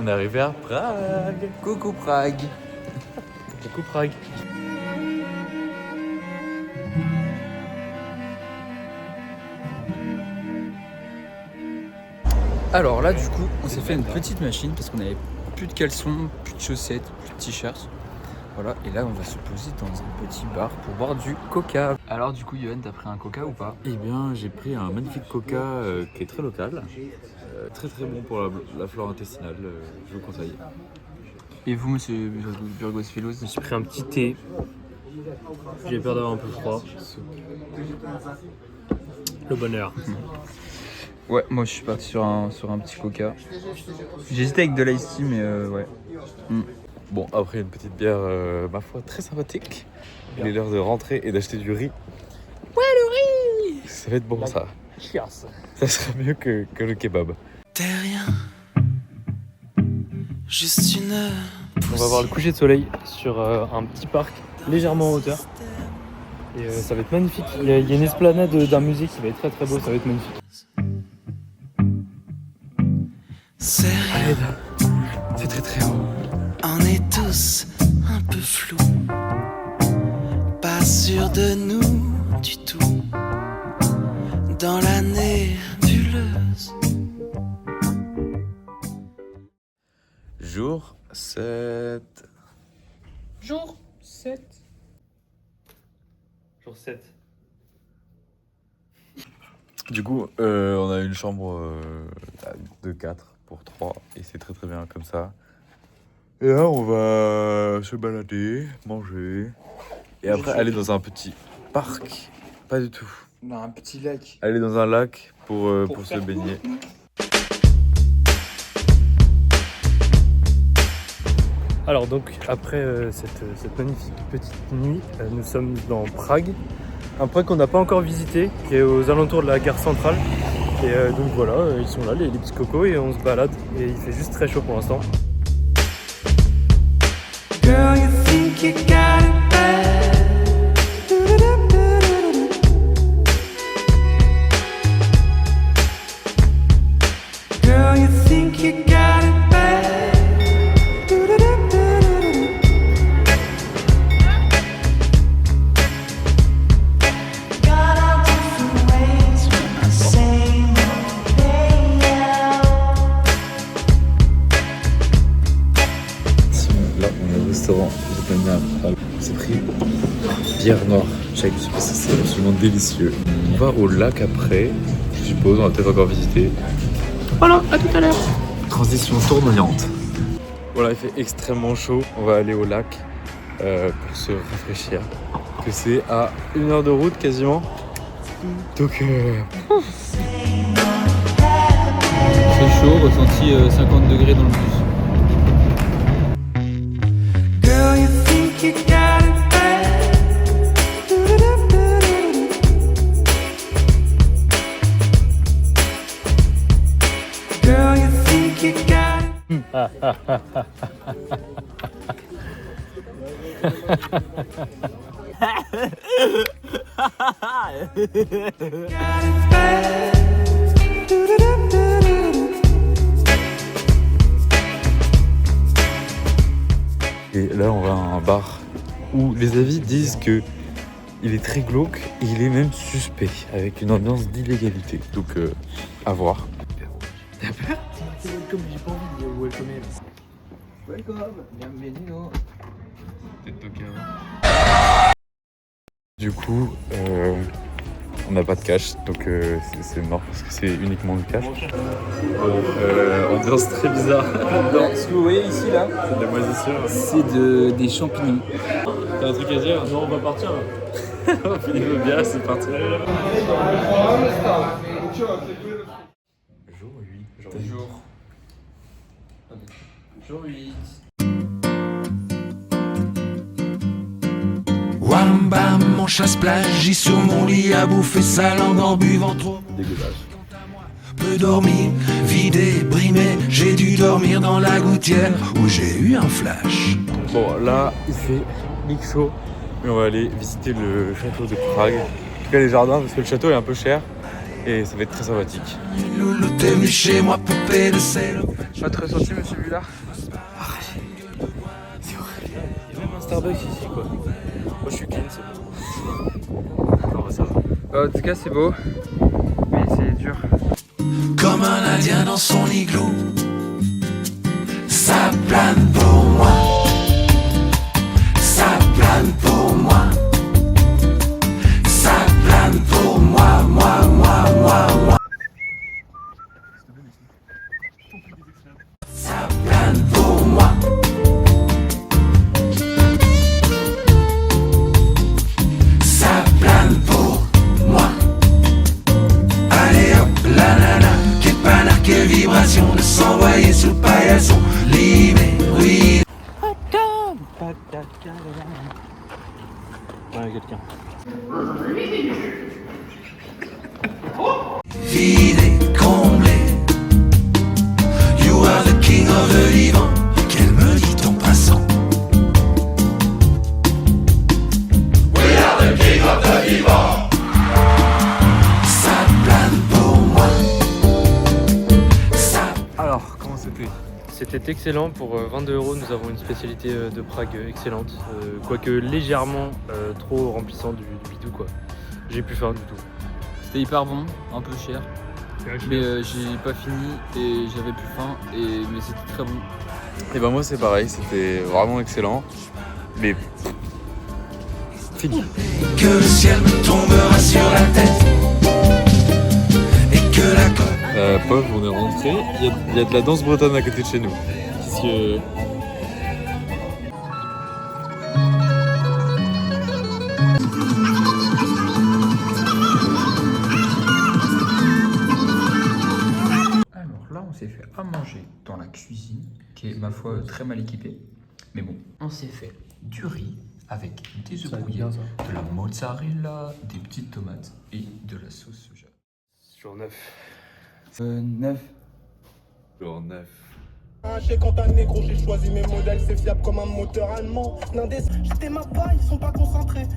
On est arrivé à Prague. Coucou Prague. Coucou Prague. Alors là, du coup, on s'est fait une petite machine parce qu'on avait plus de caleçons, plus de chaussettes, plus de t-shirts. Voilà, et là, on va se poser dans un petit bar pour boire du coca. Alors, du coup, Yoann, t'as pris un coca ou pas? Eh bien, j'ai pris un magnifique coca qui est très local, très très bon pour la flore intestinale, je vous conseille. Et vous, monsieur Burgos Philos? Je me suis pris un petit thé. J'ai peur d'avoir un peu froid. Le bonheur. Ouais, moi je suis parti sur un petit coca. J'hésitais avec de l'ice tea, mais ouais. Bon, après une petite bière, ma foi, très sympathique. Il est l'heure de rentrer et d'acheter du riz. Ouais, le riz! Ça va être bon ça. Cheers. Ça sera mieux que le kebab. T'es rien, juste une On va voir le coucher de soleil sur un petit parc légèrement en hauteur. Et ça va être magnifique. Il y a une esplanade d'un musée qui va être très très beau, ça va être magnifique. C'est rien, C'est très très haut. on est tous un peu flous, pas sûr de nous du tout, dans la nébuleuse. Jour 7. Jour 7. Jour 7. Du coup, on a une chambre de 4 pour 3 et c'est très très bien comme ça. Et là, on va se balader, manger et après aller dans un petit parc. Pas du tout. Dans un petit lac. Aller dans un lac pour se baigner. Alors donc après cette magnifique petite nuit, nous sommes dans Prague. Un Prague qu'on n'a pas encore visité, qui est aux alentours de la gare centrale. Et donc voilà, ils sont là, les petits cocos, et on se balade. Et il fait juste très chaud pour l'instant. Girl, you think you got it bad. Girl, you think you got it bad. Got all different ways with the same old layout. Là, on est au restaurant vietnamien à Prague. C'est pris bière noire tchèque. C'est absolument délicieux. On va au lac après, je suppose. On va peut-être encore visiter. Voilà, à tout à l'heure. Transition tournoyante. Voilà, il fait extrêmement chaud. On va aller au lac pour se rafraîchir. Que c'est à 1 heure de route quasiment. Donc, C'est chaud, ressenti 50 degrés dans le bus. Girl, you think you got it bad. Girl, you think you got it. Got it bad. et là, on va à un bar où les avis disent que il est très glauque et il est même suspect avec une ambiance d'illégalité. Donc, à voir. T'as peur? Welcome, j'ai pas envie de welcomer. Welcome, bienvenue. Du coup, on n'a pas de cash, donc c'est mort parce que c'est uniquement le cash. Ambiance très bizarre. Ce que vous voyez ici, là, C'est de la moisissure. c'est des champignons. T'as un truc à dire? Non, on va partir là. Il veut bien, c'est parti. Jour 8. Jour 8. Wham bam, mon chasse-plage, sur mon lit à bouffer sa langue en buvant trop. Dégueulasse. Peu dormi, vidé, brimé, j'ai dû dormir dans la gouttière où j'ai eu un flash. Bon, là, il fait big chaud. Et on va aller visiter le château de Prague. En tout cas, les jardins, parce que le château est un peu cher. Et ça va être très sympathique. Loulou, t'es venu chez moi, poupée de sel. Pas très ressenti, monsieur Bullard? Il y a même un Starbucks ici quoi. Moi je suis clean, c'est bon. Non, ça va. Bah, en tout cas, c'est beau, mais c'est dur. Comme un indien dans son igloo, ça plane pour moi, ça plane pour moi, ça plane pour moi, moi. Ça plane pour moi. Ça plane pour moi. Allez hop, la nana, quel panard, quelle vibration de s'envoyer sous le paillasson. Libéré. Ouais, quelqu'un. Vidé, comblé. You are the king of the vivant. Qu'elle me dit en passant. We are the king of the vivant. Ça plane pour moi. Ça. Alors, comment c'était? C'était excellent, pour 22 €, nous avons une spécialité de Prague excellente, quoique légèrement trop remplissant du bidou quoi. J'ai plus faim du tout. C'était hyper bon, un peu cher. Mais j'ai pas fini et j'avais plus faim, mais c'était très bon. Et ben moi c'est pareil, c'était vraiment excellent. Mais fini. Que le ciel me tombera sur la tête. Et que la colère. Pauvre, on est rentré. Il y a de la danse bretonne à côté de chez nous. Puisque Alors là, on s'est fait à manger dans la cuisine, qui est ma foi très mal équipée. Mais bon, on s'est fait du riz avec des œufs brouillés, de la mozzarella, des petites tomates et de la sauce soja. Sur 9. 9. genre 9. Chez quand un négro, j'ai choisi mes modèles, c'est fiable comme un moteur allemand. J'étais ma paille, ils sont pas concentrés.